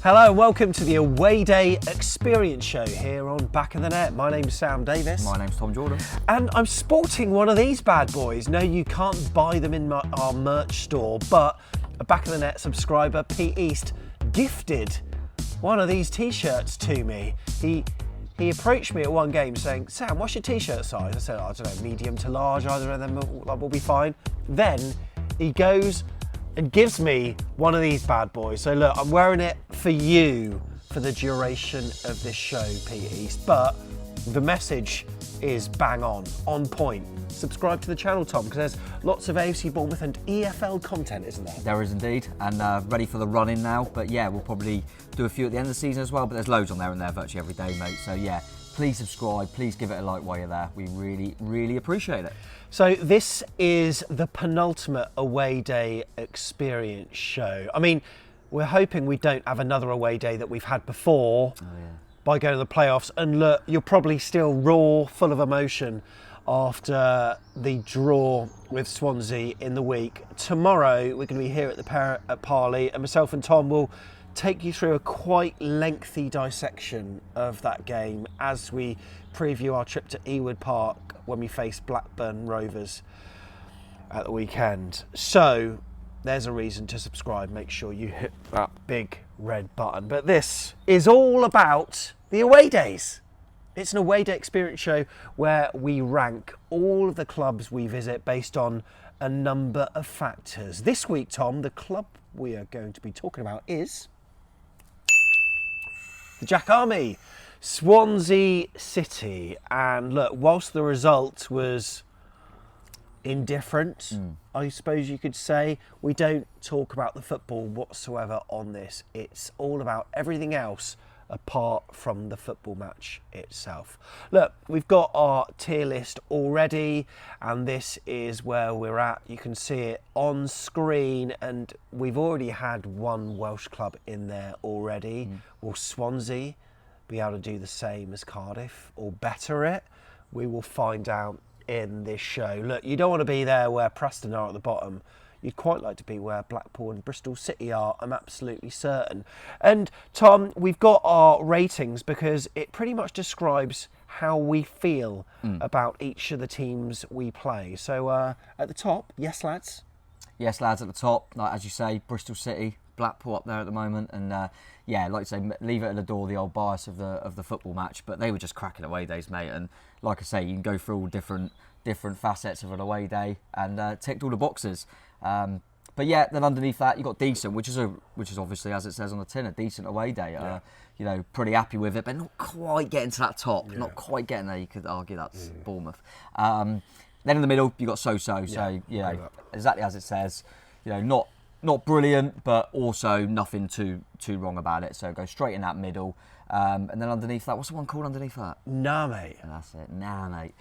Hello and welcome to the Away Day Experience Show here on Back of the Net. My name's Sam Davis. My name's Tom Jordan. And I'm sporting one of these bad boys. No, you can't buy them in our merch store, but a Back of the Net subscriber, Pete East, gifted one of these t-shirts to me. He approached me at one game saying, Sam, what's your t-shirt size? I said, I don't know, medium to large, either of them will be fine. Then he goes and gives me one of these bad boys. So look, I'm wearing it for you for the duration of this show, Pete East. But the message is bang on point. Subscribe to the channel, Tom, because there's lots of AFC Bournemouth and EFL content, isn't there? There is indeed, and ready for the run-in now. But yeah, we'll probably do a few at the end of the season as well, but there's loads on there and there virtually every day, mate. So yeah, please subscribe, please give it a like while you're there. We really, really appreciate it. So this is the penultimate Away Day Experience show. I mean, we're hoping we don't have another away day that we've had before by going to the playoffs. And look, you're probably still raw, full of emotion after the draw with Swansea in the week. Tomorrow, we're going to be here at the Pear at Parley, and myself and Tom will take you through a quite lengthy dissection of that game as we preview our trip to Ewood Park when we face Blackburn Rovers at the weekend. So there's a reason to subscribe. Make sure you hit that big red button. But this is all about the away days. It's an away day experience show where we rank all of the clubs we visit based on a number of factors. This week, Tom, the club we are going to be talking about is the Jack Army, Swansea City. And look, whilst the result was indifferent, I suppose you could say, we don't talk about the football whatsoever on this. It's all about everything else apart from the football match itself. Look, we've got our tier list already, and this is where we're at. You can see it on screen, and we've already had one Welsh club in there already. Will Swansea be able to do the same as Cardiff or better it? We will find out in this show. Look, you don't want to be there where Preston are at the bottom. You'd quite like to be where Blackpool and Bristol City are, I'm absolutely certain. And Tom, we've got our ratings because it pretty much describes how we feel about each of the teams we play. So at the top, yes lads? Yes lads, at the top, like as you say, Bristol City, Blackpool up there at the moment, and yeah, like I say, leave it at the door, the old bias of the football match, but they were just cracking away days, mate, and like I say, you can go through all different facets of an away day and ticked all the boxes. But yeah, then underneath that you got decent, which is obviously, as it says on the tin, a decent away day. You know, pretty happy with it, but not quite getting to that top. Not quite getting there. You could argue that's Bournemouth. Then in the middle you got so-so. So you know, exactly as it says. You know, not brilliant, but also nothing too wrong about it. So go straight in that middle. And then underneath that, what's the one called underneath that? Nah, mate. That's it. Nah, mate.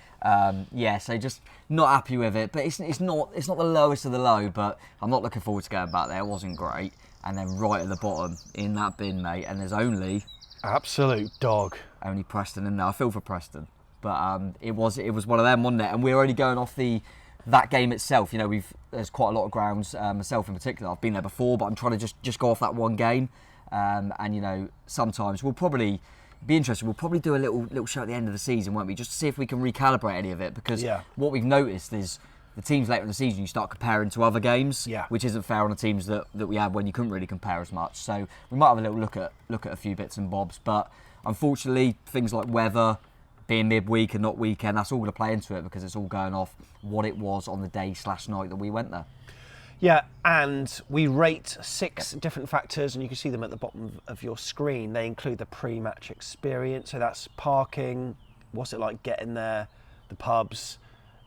Yeah, so just not happy with it. But it's not the lowest of the low, but I'm not looking forward to going back there. It wasn't great. And then right at the bottom, in that bin, mate, and there's only... Absolute dog. Only Preston in there. I feel for Preston. But it was one of them, wasn't it? And we're only going off that game itself. You know, there's quite a lot of grounds, myself in particular. I've been there before, but I'm trying to just go off that one game. And you know, sometimes we'll probably be interested. We'll probably do a little show at the end of the season, won't we? Just to see if we can recalibrate any of it. Because what we've noticed is the teams later in the season, you start comparing to other games, which isn't fair on the teams that we had when you couldn't really compare as much. So we might have a little look at a few bits and bobs. But unfortunately, things like weather, being midweek and not weekend, that's all going to play into it because it's all going off what it was on the day/night that we went there. Yeah, and we rate 6 different factors, and you can see them at the bottom of your screen. They include the pre-match experience, so that's parking, what's it like getting there, the pubs,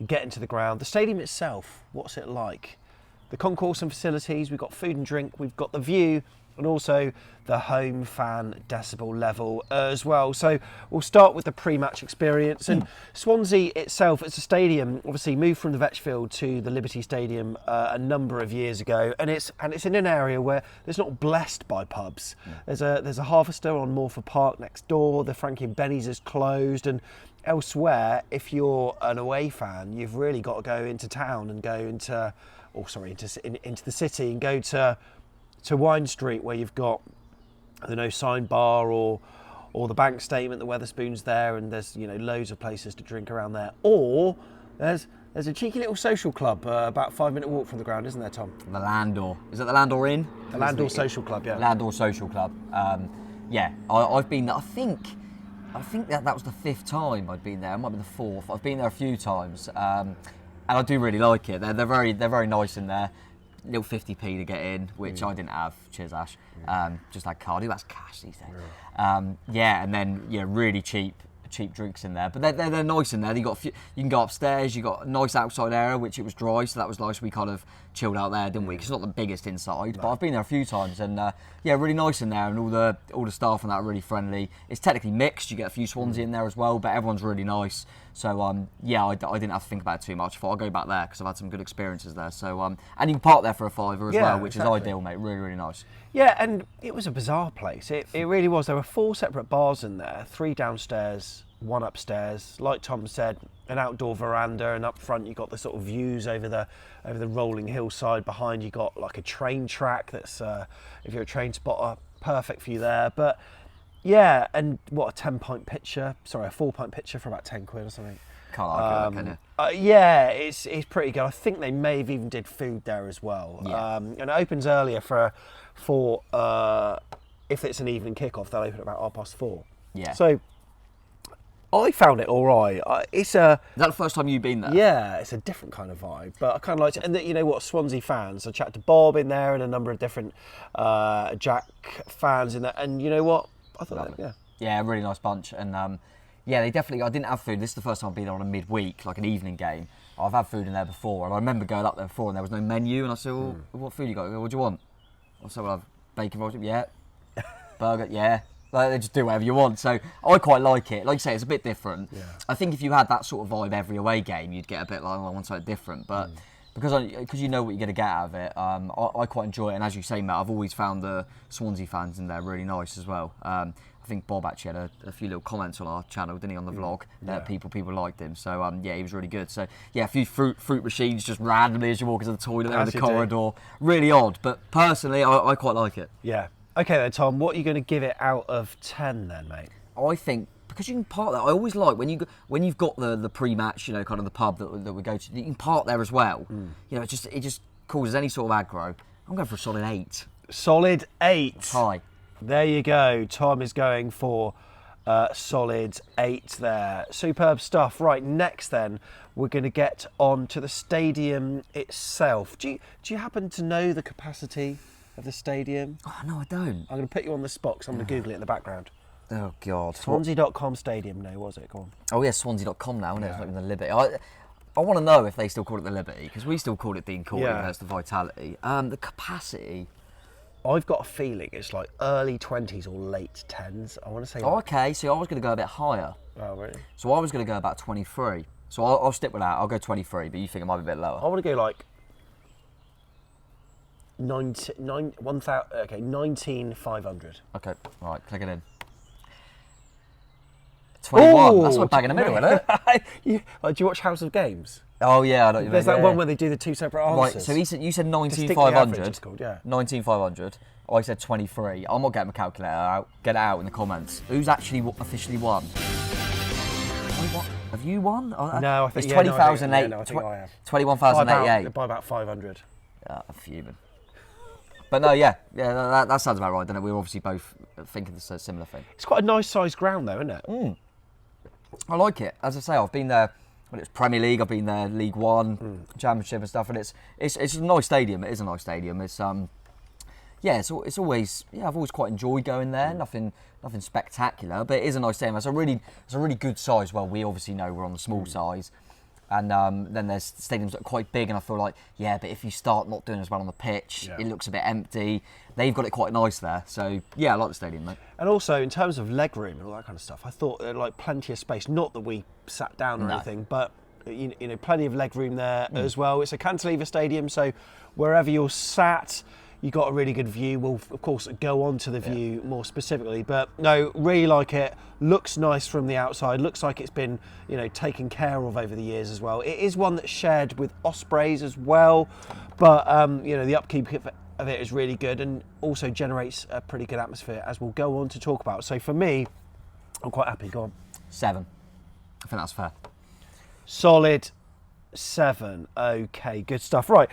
getting to the ground, the stadium itself, what's it like, the concourse and facilities, we've got food and drink, we've got the view, and also the home fan decibel level as well. So we'll start with the pre-match experience. And Swansea itself, it's a stadium, obviously moved from the Vetchfield to the Liberty Stadium a number of years ago, and it's in an area where it's not blessed by pubs. There's a Harvester on Morpher Park next door. The Frankie and Benny's is closed, and elsewhere, if you're an away fan, you've really got to go into town and go into the city and go to Wine Street, where you've got the no sign bar or the bank statement, the Wetherspoon's there, and there's loads of places to drink around there. Or there's a cheeky little social club about 5-minute walk from the ground, isn't there, Tom? The Landor. Is it the Landor Inn? The Landor Social Club, yeah. Landor Social Club. I've been there. I think that was the 5th time I'd been there. It might be the 4th. I've been there a few times, and I do really like it. They're very nice in there. Little 50p to get in, which I didn't have. Cheers, Ash. Just had card. That's cash these days. And then really cheap drinks in there, but they're nice in there. You can go upstairs. You got a nice outside area, which it was dry, so that was nice. We kind of chilled out there, didn't we? 'Cause it's not the biggest inside, but I've been there a few times, and really nice in there, and all the staff and that are really friendly. It's technically mixed. You get a few Swansea in there as well, but everyone's really nice. So I didn't have to think about it too much. I thought I'll go back there because I've had some good experiences there. So and you can park there for a £5 as well, which is ideal, mate. Really, really nice. Yeah, and it was a bizarre place. It really was. There were 4 separate bars in there, 3 downstairs, 1 upstairs. Like Tom said, an outdoor veranda, and up front you got the sort of views over the rolling hillside. Behind you got like a train track that's, if you're a train spotter, perfect for you there. But yeah, and what, a 10-pint pitcher? Sorry, a 4-pint pitcher for about 10 quid or something. Can't argue that, can you? Yeah, it's pretty good. I think they may have even did food there as well. Yeah. And it opens earlier for if it's an evening kickoff, they'll open at about 4:30. Yeah. So I found it all right. Is that the first time you've been there? Yeah, it's a different kind of vibe, but I kind of liked it. And you know what, Swansea fans, I chatted to Bob in there and a number of different Jack fans in there, and you know what, I thought Yeah, really nice bunch, and they definitely. I didn't have food. This is the first time I've been there on a midweek, like an evening game. I've had food in there before, and I remember going up there before, and there was no menu, and I said, well, "What food you got? What do you want?" I said, "Well, I've bacon rolls." Yeah. Burger. Yeah. Like, they just do whatever you want. So I quite like it. Like you say, it's a bit different. Yeah. I think if you had that sort of vibe every away game, you'd get a bit like, I want something different. But because you know what you're going to get out of it, I quite enjoy it. And as you say, Matt, I've always found the Swansea fans in there really nice as well. I think Bob actually had a few little comments on our channel, didn't he, on the vlog? That people liked him. So he was really good. So yeah, a few fruit machines just randomly as you walk into the toilet there in the corridor. Really odd, but personally, I quite like it. Yeah. Okay then, Tom, what are you going to give it out of 10 then, mate? I think, because you can park there, I always like when you've got the pre-match, kind of the pub that we go to, you can park there as well. It just causes any sort of aggro. I'm going for a solid 8. Solid 8. That's high. There you go. Tom is going for solid 8 there. Superb stuff. Right, next then, we're going to get on to the stadium itself. Do you happen to know the capacity of the stadium? Oh, no, I don't. I'm going to put you on the spot because I'm going to Google it in the background. Oh, God. Swansea.com stadium, no, was it? Go on. Oh, yeah, Swansea.com now, isn't it? It's not even the Liberty. I want to know if they still call it the Liberty, because we still call it Dean Courtney, that's the Vitality. The capacity... I've got a feeling it's like early 20s or late 10s. I want to say... Oh, okay, so I was going to go a bit higher. Oh, really? So I was going to go about 23. So I'll stick with that. I'll go 23, but you think it might be a bit lower. I want to go like... 19,500. Okay, right, click it in. 21. That's my bag in the middle, isn't it? Do you watch House of Games? Oh yeah, I know what you mean. There's that one where they do the 2 separate answers. Right, so you said 19,500. 19,500. I said 23. I'm not getting my calculator out. Get it out in the comments. Who's actually officially won? Have you won? No, I think it's 20,008. No, I think I have. 21,088. By about 500. Yeah, I'm fuming. But no, that sounds about right, doesn't it? We're obviously both thinking the similar thing. It's quite a nice sized ground though, isn't it? I like it. As I say, I've been there when it was Premier League. I've been there League One, Championship and stuff, and it's a nice stadium. It is a nice stadium. It's it's always I've always quite enjoyed going there. Nothing spectacular, but it is a nice stadium. It's a really good size. Well, we obviously know we're on the small size. And then there's stadiums that are quite big, and I feel like, but if you start not doing as well on the pitch, it looks a bit empty. They've got it quite nice there. So, I like the stadium, mate. And also, in terms of leg room and all that kind of stuff, I thought there like plenty of space. Not that we sat down or anything, but, plenty of leg room there as well. It's a cantilever stadium, so wherever you're sat, you got a really good view. We'll, of course, go on to the view more specifically. But, no, really like it. Looks nice from the outside. Looks like it's been, taken care of over the years as well. It is one that's shared with Ospreys as well. But, the of it is really good and also generates a pretty good atmosphere, as we'll go on to talk about. So for me, I'm quite happy. Go on. 7. I think that's fair. Solid 7. Okay, good stuff. Right,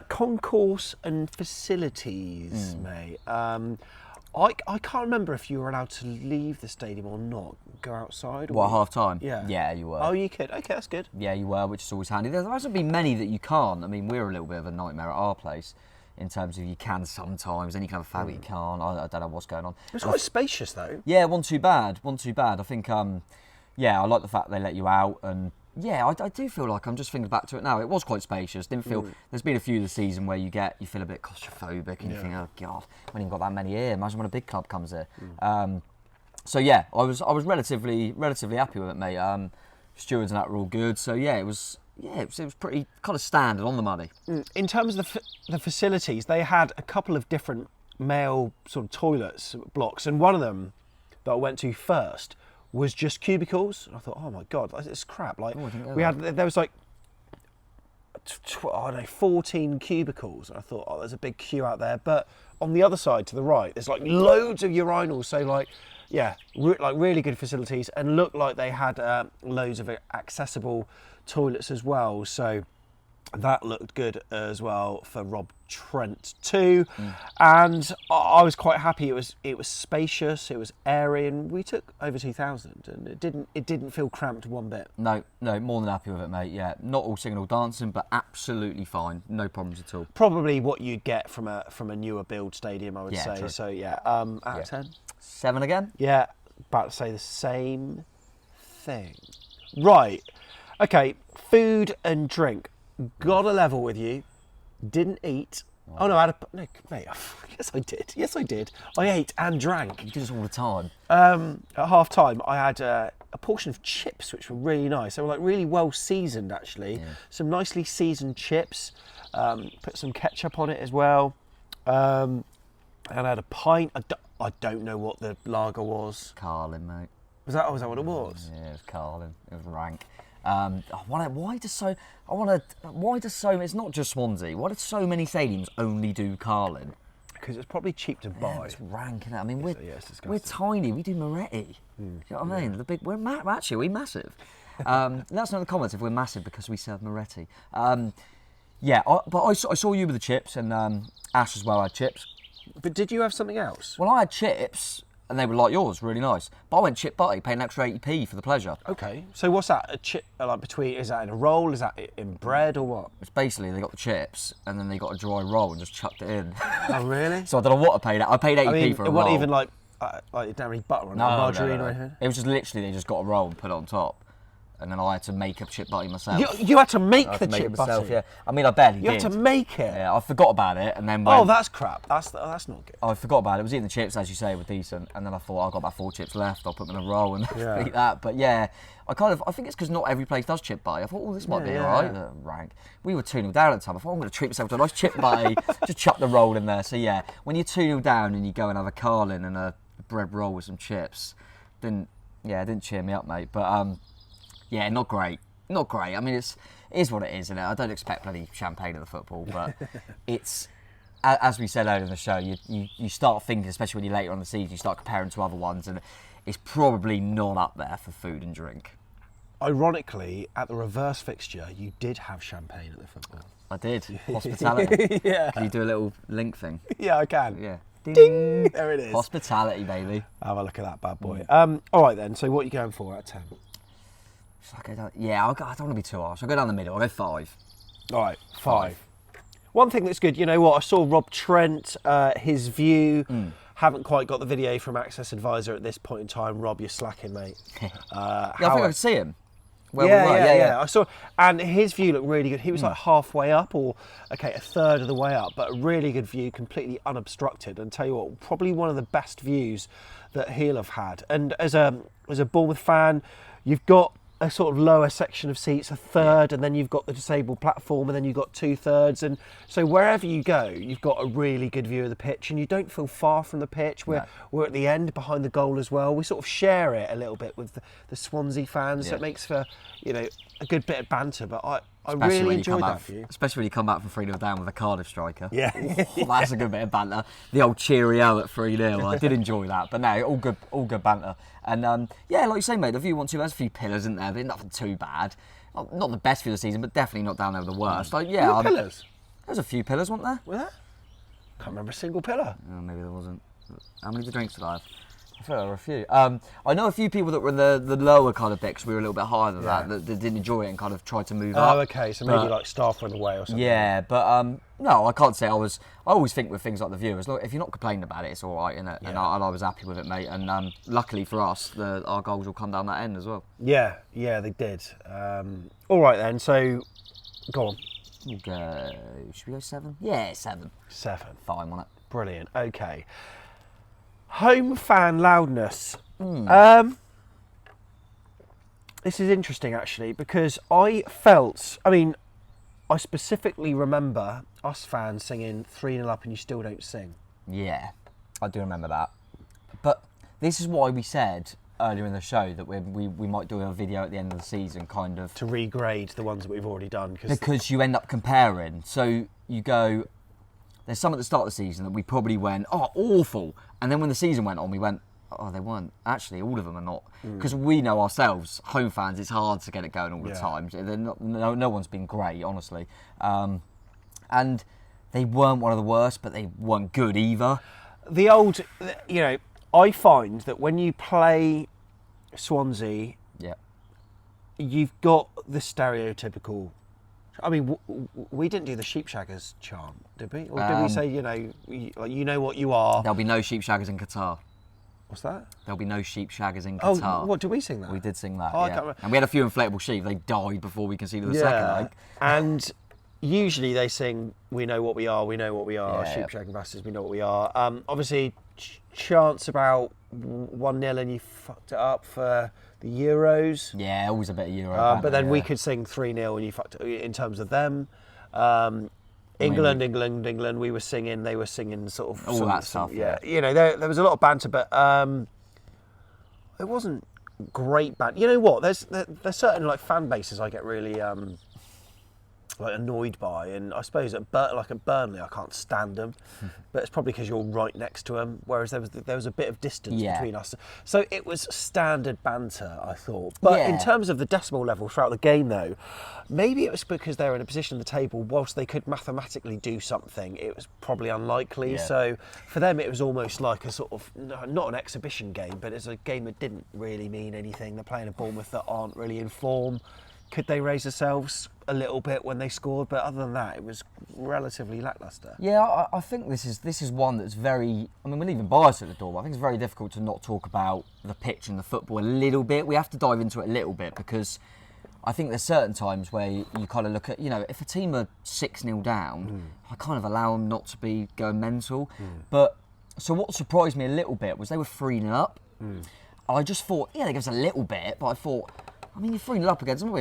concourse and facilities, mate. I can't remember if you were allowed to leave the stadium or not, go outside. Or What, half time? Yeah. Yeah, you were. Oh, you could. Okay, that's good. Yeah, you were, which is always handy. There hasn't been many that you can't. I mean, we're a little bit of a nightmare at our place in terms of you can sometimes, then you can have a foul that you can't. I don't know what's going on. It's quite spacious though. Yeah, one too bad. I think, I like the fact they let you out, and yeah, I do feel like I'm just thinking back to it now. It was quite spacious. Didn't feel. There's been a few this season where you feel a bit claustrophobic, and you think, oh god, we haven't even got that many here. Imagine when a big club comes here. So yeah, I was relatively happy with it, mate. Stewards and that were all good. So yeah, it was pretty kind of standard on the money. In terms of the facilities, they had a couple of different male sort of toilets blocks, and one of them that I went to first was just cubicles. And I thought, oh my god, it's crap. Like there was like 14 cubicles. And I thought, oh, there's a big queue out there. But on the other side to the right, there's like loads of urinals. So like, yeah, like really good facilities, and looked like they had loads of accessible toilets as well. So that looked good as well for Rob Trent too. And I was quite happy. It was spacious, it was airy, and we took over 2,000, and it didn't feel cramped one bit. No, more than happy with it, mate. Yeah, not all singing, all dancing, but absolutely fine, no problems at all. Probably what you'd get from a newer build stadium, I would say. True. So yeah, out of 10. 7 again. Yeah, about to say the same thing. Right. Okay, food and drink. Got a level with you. Didn't eat. Oh no, mate. Yes, I did. Yes, I did. I ate and drank. You do this all the time. At half time, I had a portion of chips, which were really nice. They were like really well seasoned, actually. Yeah. Some nicely seasoned chips. Put some ketchup on it as well. And I had a pint. I don't know what the lager was. Carlin, mate. Was that what it was? Yeah, it was Carlin. It was rank. Why does so? It's not just Swansea. Why do so many stadiums only do Carlin? Because it's probably cheap to buy. Yeah, it's rank, innit? I mean, we're disgusting. tiny. We do Moretti. Do you know what I mean? We're massive. Let us know in the comments if we're massive because we serve Moretti. But I saw you with the chips, and Ash as well had chips. But did you have something else? Well, I had chips, and they were like yours, really nice. But I went chip butty, paying an extra 80p for the pleasure. Okay. So what's that? A chip, like is that in a roll? Is that in bread or what? It's basically, they got the chips, and then they got a dry roll and just chucked it in. Oh, really? So I don't know what I paid. I paid 80p for a roll. It wasn't even like didn't have butter on it, margarine or anything? It was just literally, they just got a roll and put it on top. And then I had to make a chip butty myself. You had to make the chip butty? Yeah. I mean, I barely did. You had to make it? Yeah, I forgot about it, and then Oh, that's crap. That's not good. I forgot about it. I was eating the chips, as you say, were decent, and then I thought, I've got about 4 chips left, I'll put them in a roll and eat that. But yeah, I think it's because not every place does chip butty. I thought, this might be alright. Rank. We were 2-0 down at the time. I thought, I'm going to treat myself to a nice chip butty, just chuck the roll in there. So yeah, when you're 2-0 down and you go and have a Carlin and a bread roll with some chips, it didn't cheer me up, mate. But yeah, not great. Not great. I mean, it is what it is, isn't it? I don't expect bloody champagne at the football, but it's, as we said earlier in the show, you start thinking, especially when you're later on in the season, you start comparing to other ones, and it's probably not up there for food and drink. Ironically, at the reverse fixture, you did have champagne at the football. I did. Hospitality. Yeah. Can you do a little link thing? Yeah, I can. Yeah. Ding! There it is. Hospitality, baby. Have a look at that bad boy. All right then, so what are you going for out of 10? I don't want to be too harsh. I'll go down the middle. I'll go 5. All right, 5. One thing that's good, you know what? I saw Rob Trent, his view. Haven't quite got the video from Access Advisor at this point in time. Rob, you're slacking, mate. I think I could see him. Yeah. I saw, and his view looked really good. He was like halfway up, or a third of the way up, but a really good view, completely unobstructed. And tell you what, probably one of the best views that he'll have had. And as a Bournemouth fan, you've got a sort of lower section of seats, a third, and then you've got the disabled platform, and then you've got 2/3, and so wherever you go, you've got a really good view of the pitch, and you don't feel far from the pitch. We're at the end, behind the goal as well. We sort of share it a little bit with the Swansea fans, so it makes for a good bit of banter, but I Especially really when you enjoyed come that back, for you. especially when you come back from 3-0 down with a Cardiff striker. Yeah. That's a good bit of banter. The old cheerio at 3-0. I did enjoy that, but no, all good banter. And yeah, like you say, mate, the view 1-2 has a few pillars, isn't there? But nothing too bad. Not the best for the season, but definitely not down there with the worst. Like, yeah, Were there pillars? There's a few pillars, weren't there? Were there? Can't remember a single pillar. Oh, maybe there wasn't. How many drinks did I have? I feel like there were a few. I know a few people that were in the lower kind of bit, because we were a little bit higher than that didn't enjoy it and kind of tried to move up. Oh, okay, so maybe like staff went away or something. Yeah, but no, I can't say I was. I always think with things like the viewers, look, if you're not complaining about it, it's all right, innit? Yeah. And I was happy with it, mate. And luckily for us, our goals will come down that end as well. Yeah, they did. All right then, so go on. We'll go. Should we go 7? Yeah, 7. 7. Fine on it. Brilliant. Okay. Home fan loudness. This is interesting actually, because I specifically remember us fans singing 3-0 up and you still don't sing. Yeah, I do remember that. But this is why we said earlier in the show that we might do a video at the end of the season, kind of to regrade the ones that we've already done, because you end up comparing. So you go, there's some at the start of the season that we probably went, oh, awful, and then when the season went on, we went, oh, they weren't. Actually, all of them are not, because we know ourselves, home fans, it's hard to get it going all the time. They're not, no one's been great, honestly, and they weren't one of the worst, but they weren't good either. The old, I find that when you play Swansea, you've got the stereotypical. I mean, we didn't do the sheepshaggers chant, did we? Or did we say, you know what you are? There'll be no sheepshaggers in Qatar. What's that? There'll be no sheepshaggers in Qatar. Oh, what, did we sing that? We did sing that, I can't remember. And we had a few inflatable sheep. They died before we conceded the second leg. And usually they sing, we know what we are, sheepshagging bastards, we know what we are. Obviously, chants about 1-0 and you fucked it up for the Euros. Yeah, always a bit of Euro. But then we could sing 3-0 and you fucked it in terms of them. England, we were singing, they were singing sort of... All that stuff, yeah. There was a lot of banter, but it wasn't great banter. You know what, there's certain like fan bases I get really annoyed by, and I suppose at Burnley I can't stand them, but it's probably because you're right next to them, whereas there was a bit of distance between us, so it was standard banter, I thought. But in terms of the decimal level throughout the game though, maybe it was because they were in a position on the table, whilst they could mathematically do something, it was probably unlikely. So for them it was almost like a sort of, not an exhibition game, but it's a game that didn't really mean anything. They're playing a Bournemouth that aren't really in form. Could they raise themselves a little bit when they scored? But other than that, it was relatively lacklustre. Yeah, I think this is one that's very... I mean, we're leaving bias at the door, but I think it's very difficult to not talk about the pitch and the football a little bit. We have to dive into it a little bit, because I think there's certain times where you kind of look at, if a team are 6-0 down, I kind of allow them not to be going mental. But so what surprised me a little bit was they were 3-0 up. I just thought, they gave us a little bit, but I thought... I mean, you're 3-0 up against, I'm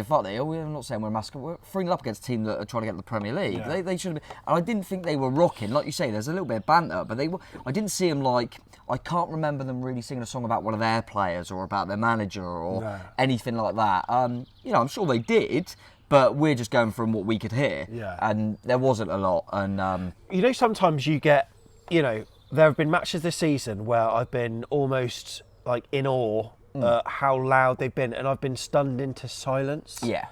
not saying we're a massacre, we're 3-0 up against a team that are trying to get to the Premier League. Yeah. They should have been, and I didn't think they were rocking. Like you say, there's a little bit of banter, but I didn't see them I can't remember them really singing a song about one of their players or about their manager or anything like that. I'm sure they did, but we're just going from what we could hear. Yeah. And there wasn't a lot. And sometimes you get, there have been matches this season where I've been almost like in awe how loud they've been, and I've been stunned into silence. Yeah.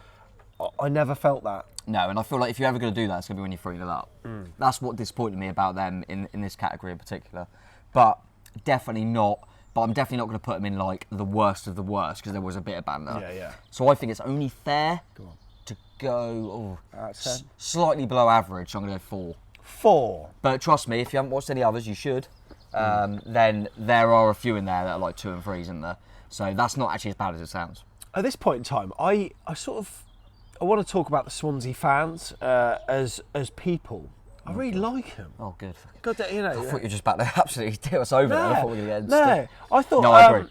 I never felt that. No, and I feel like if you're ever going to do that, it's going to be when you're 3-0 up. That's what disappointed me about them in this category in particular. But definitely not. But I'm definitely not going to put them in like the worst of the worst, because there was a bit of banter. Yeah. So I think it's only fair to go slightly below average. So I'm going to go 4. 4. But trust me, if you haven't watched any others, you should. Then there are a few in there that are like 2 and 3s, isn't there? So that's not actually as bad as it sounds. At this point in time, I want to talk about the Swansea fans as people. I really like them. Oh, good. God, I thought you were just about to absolutely tip us over there. I thought we were going to get I thought. No, I agree.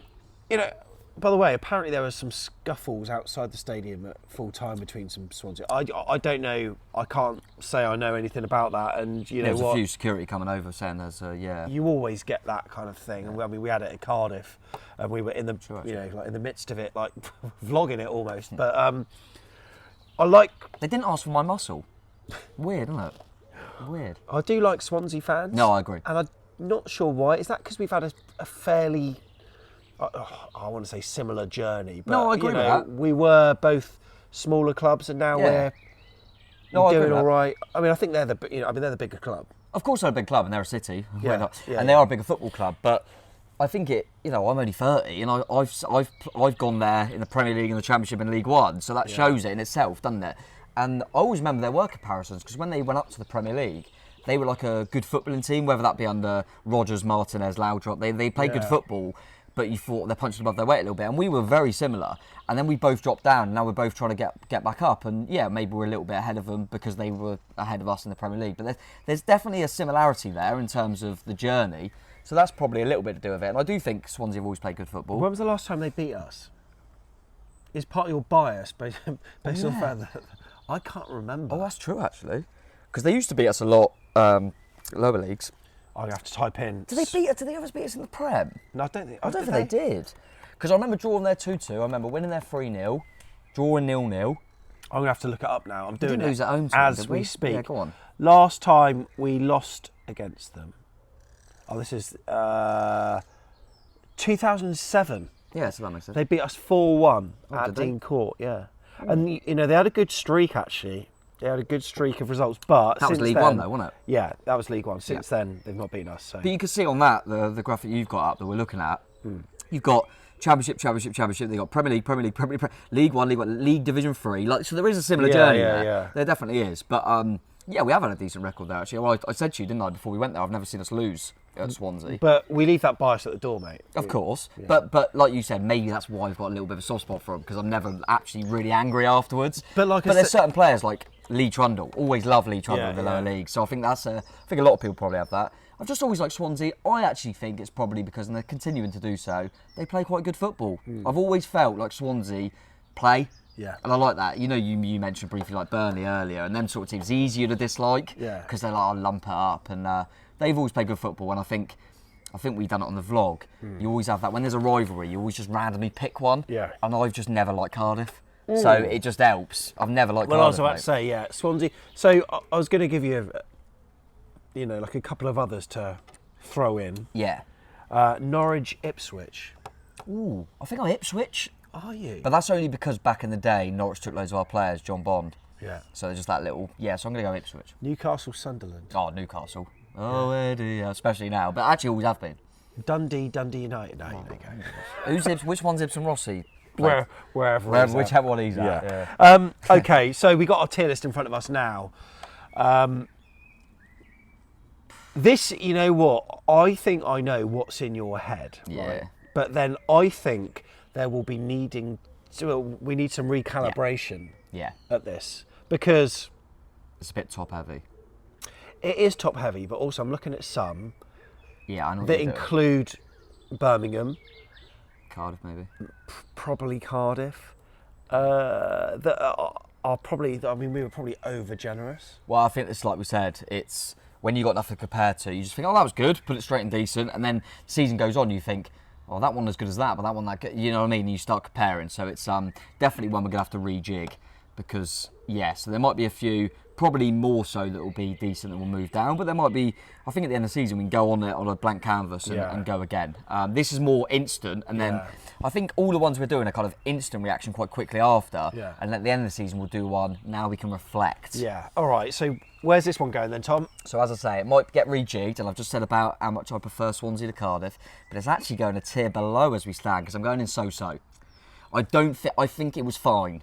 By the way, apparently there were some scuffles outside the stadium at full time between some Swansea. I don't know. I can't say I know anything about that. And there's a few security coming over saying there's You always get that kind of thing. And I mean, we had it at Cardiff, and we were in the in the midst of it, like vlogging it almost. But I like. They didn't ask for my muscle. Weird, isn't it? Weird. I do like Swansea Fans. No, I agree. And I'm not sure why. Is that because we've had a fairly, I want to say similar journey? But, No, I agree with that. We were both smaller clubs, and now we're doing all right. I mean, I think they're the bigger club. Of course, they're a big club, and they're a city. Yeah, And they are a bigger football club, but. I think I'm only 30, and I've gone there in the Premier League and the Championship and League One, so that shows it in itself, doesn't it? And I always remember there were comparisons, because when they went up to the Premier League, they were like a good footballing team, whether that be under Rodgers, Martinez, Laudrup. They played good football, but you thought they're punching above their weight a little bit, and we were very similar. And then we both dropped down, and now we're both trying to get back up, and maybe we're a little bit ahead of them because they were ahead of us in the Premier League. But there's definitely a similarity there in terms of the journey. So that's probably a little bit to do with it. And I do think Swansea have always played good football. When was the last time they beat us? Is part of your bias based on the fact that I can't remember. Oh, that's true, actually. Because they used to beat us a lot lower leagues. I'm going to have to type in... Did they ever beat us in the Prem? No, I don't think... I don't think they did. Because I remember drawing their 2-2. I remember winning their 3-0, drawing 0-0. I'm going to have to look it up now. I'm doing didn't lose at home to as them, did we we? speak. Yeah, go on. Last time we lost against them... Oh, this is 2007. Yeah, so that makes sense. They beat us 4-1 at did they? Dean Court, yeah. And, they had a good streak, actually. They had a good streak of results, but That was since League then, One, though, wasn't it? Yeah, that was League One. Since then, they've not beaten us. So. But you can see on that, the graphic you've got up that we're looking at, you've got Championship, they've got Premier League, League One, League Division 3. So there is a similar journey there. Yeah. There definitely is. But we have had a decent record there, actually. Well, I said to you, didn't I, before we went there, I've never seen us lose at Swansea. But we leave that bias at the door, mate. Of course. Yeah. But like you said, maybe that's why I've got a little bit of a soft spot for him, because I'm never actually really angry afterwards. But there's certain players like Lee Trundle, always love Lee Trundle in the lower league. So I think I think a lot of people probably have that. I've just always liked Swansea. I actually think it's probably because, and they're continuing to do so, they play quite good football. I've always felt like Swansea play. Yeah. And I like that. You mentioned briefly like Burnley earlier, and them sort of teams easier to dislike because they're like, I'll lump it up. And they've always played good football, and I think we've done it on the vlog. You always have that. When there's a rivalry, you always just randomly pick one. Yeah. And I've just never liked Cardiff. So it just helps. I've never liked Cardiff. Well, I was about to say, Swansea. So I was going to give you, like a couple of others to throw in. Yeah. Norwich, Ipswich. Ooh, I think I'm Ipswich. Are you? But that's only because back in the day, Norwich took loads of our players, John Bond. Yeah. So they're just that little... Yeah, so I'm going to go Ipswich. Newcastle, Sunderland. Oh, Newcastle. Oh, where do you... Especially now. But actually always have been. Dundee United. No, there you go. Which one's Ibsen Rossi? Whichever one he's at. Yeah. Okay, so we got our tier list in front of us now. This, you know what? I think I know what's in your head. Yeah. Right? But then I think there will be we need some recalibration at this, because it's a bit top heavy. It is top heavy, but also I'm looking at some I know that include Birmingham, Cardiff maybe, probably Cardiff, that are probably, we were probably over generous. Well, I think it's like we said, it's when you got nothing to compare to, you just think, oh, that was good, put it straight in decent, and then the season goes on, you think, oh, that one as good as that, but that one that good, you know what I mean? And you start comparing, so it's definitely one we're gonna have to rejig, because so there might be a few, probably more so that will be decent and will move down, but there might be. I think at the end of the season we can go on it on a blank canvas and go again. This is more instant, and then I think all the ones we're doing are kind of instant reaction quite quickly after, and at the end of the season we'll do one. Now we can reflect. Yeah. All right. So where's this one going then, Tom? So as I say, it might get rejigged, and I've just said about how much I prefer Swansea to Cardiff, but it's actually going a tier below as we stand because I'm going in so-so. I think it was fine,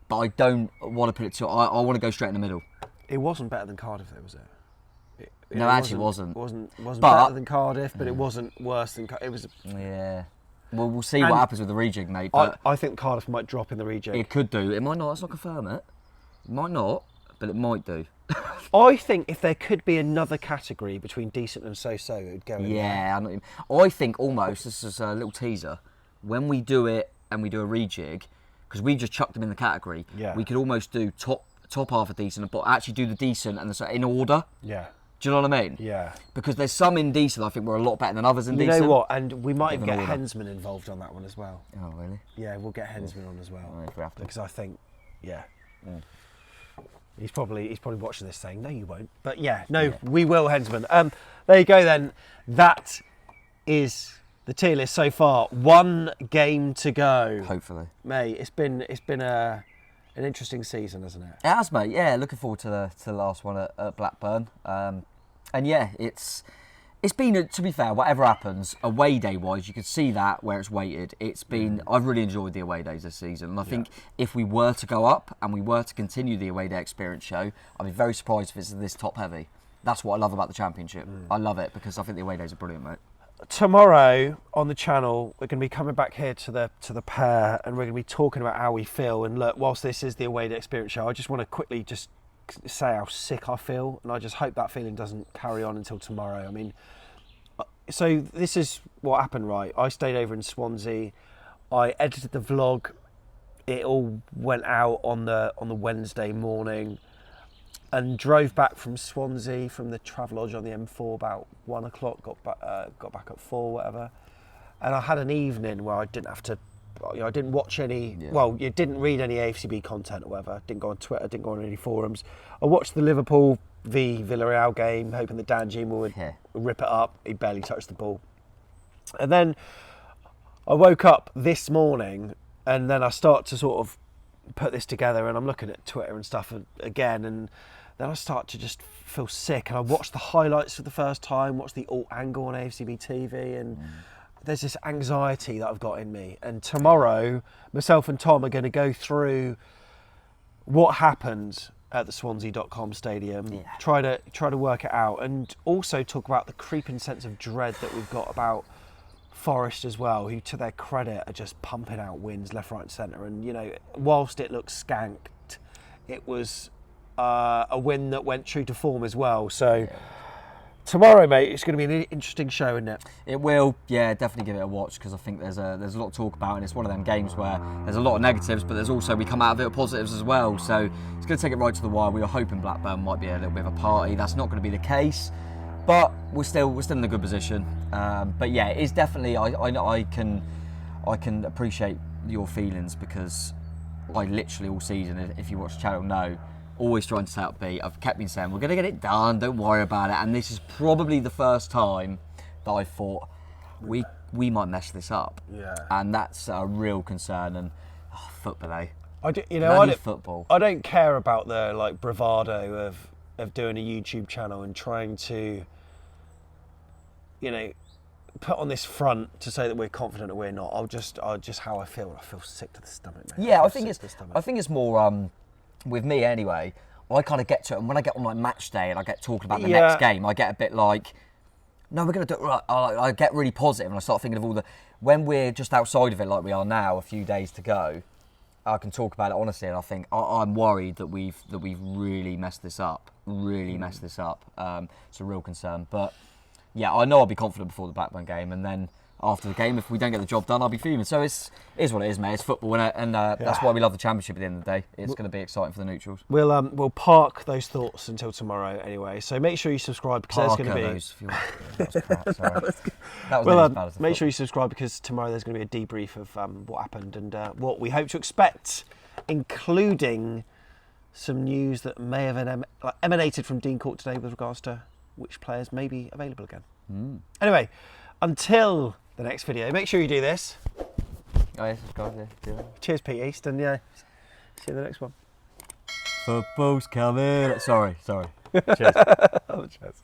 but I don't want to put it to. I want to go straight in the middle. It wasn't better than Cardiff, though, was it? No, actually, it wasn't. It wasn't better than Cardiff, but it wasn't worse than Cardiff. It was. Yeah. Well, we'll see what happens with the rejig, mate. But I think Cardiff might drop in the rejig. It could do. It might not. Let's not confirm it. It might not, but it might do. I think if there could be another category between decent and so-so, it would go in there. I think almost, this is a little teaser, when we do it and we do a rejig, because we just chucked them in the category, we could almost do top half of decent, but actually do the decent and in order. Yeah. Do you know what I mean? Yeah. Because there's some in decent I think we're a lot better than others in decent. You know what? And we might even get Hensman involved on that one as well. Oh, really? Yeah, we'll get Hensman on as well. If we have to. Because I think, He's probably watching this saying, no, you won't. But yeah, we will, Hensman. There you go then. That is the tier list so far. 1 game to go. Hopefully. Mate, it's been an interesting season, hasn't it? It has, mate. Yeah, looking forward to the last one at Blackburn. And yeah, it's been, to be fair, whatever happens, away day wise, you could see that where it's weighted. I've really enjoyed the away days this season. And I think if we were to go up and we were to continue the away day experience show, I'd be very surprised if it's this top heavy. That's what I love about the Championship. I love it because I think the away days are brilliant, mate. Tomorrow on the channel, we're going to be coming back here to the Pear, and we're going to be talking about how we feel. And look, whilst this is the away day experience show, I just want to quickly just say how sick I feel, and I just hope that feeling doesn't carry on until tomorrow. I mean, so this is what happened, right? I stayed over in Swansea. I edited the vlog. It all went out on the Wednesday morning, and drove back from Swansea from the Travelodge on the M4 about 1 o'clock. Got back at 4, whatever. And I had an evening where I didn't have to. I didn't watch any. Yeah. Well, you didn't read any AFCB content or whatever. Didn't go on Twitter. Didn't go on any forums. I watched the Liverpool v Villarreal game, hoping that Dan Gima would rip it up. He barely touched the ball. And then I woke up this morning, and then I start to sort of put this together, and I'm looking at Twitter and stuff again, and then I start to just feel sick. And I watched the highlights for the first time, watched the alt angle on AFCB TV, and there's this anxiety that I've got in me. And tomorrow, myself and Tom are going to go through what happened at the Swansea.com stadium, try to work it out, and also talk about the creeping sense of dread that we've got about Forest as well, who, to their credit, are just pumping out wins left, right and centre. And, you know, whilst it looks skanked, it was a win that went true to form as well. So tomorrow, mate, it's going to be an interesting show, isn't it? It will, yeah, definitely give it a watch, because I think there's a lot to talk about, and it's one of them games where there's a lot of negatives, but there's also, we come out of it with positives as well. So it's going to take it right to the wire. We were hoping Blackburn might be a little bit of a party. That's not going to be the case, but we're still in a good position. But yeah, it's definitely, I can appreciate your feelings, because I literally all season, if you watch the channel, know, always trying to stay upbeat. I've kept saying, we're going to get it done, don't worry about it. And this is probably the first time that I thought we might mess this up. Yeah. And that's a real concern. And football, eh? Football. I don't care about the bravado of doing a YouTube channel and trying to, put on this front to say that we're confident that we're not. I'll just how I feel. I feel sick to the stomach, mate. Yeah, I think it's more. With me anyway, I kind of get to it, and when I get on match day and I get talking about the next game, I get a bit like, no, we're going to do it right. I get really positive, and I start thinking of when we're just outside of it like we are now, a few days to go, I can talk about it honestly, and I think I'm worried that we've really messed this up. It's a real concern, but yeah, I know I'll be confident before the Blackburn game, and then after the game, if we don't get the job done, I'll be fuming. So it is what it is, mate. It's football, and that's why we love the Championship at the end of the day. It's going to be exciting for the neutrals. We'll park those thoughts until tomorrow anyway. So make sure you subscribe, because there's going to be. That was crap, sorry. That was make sure you subscribe, because tomorrow there's going to be a debrief of what happened and what we hope to expect, including some news that may have emanated from Dean Court today with regards to which players may be available again. Anyway, until the next video, make sure you do this. Oh yeah, subscribe, yeah. Cheers, Pete East, and see you in the next one. Football's coming. Sorry. Cheers. Cheers.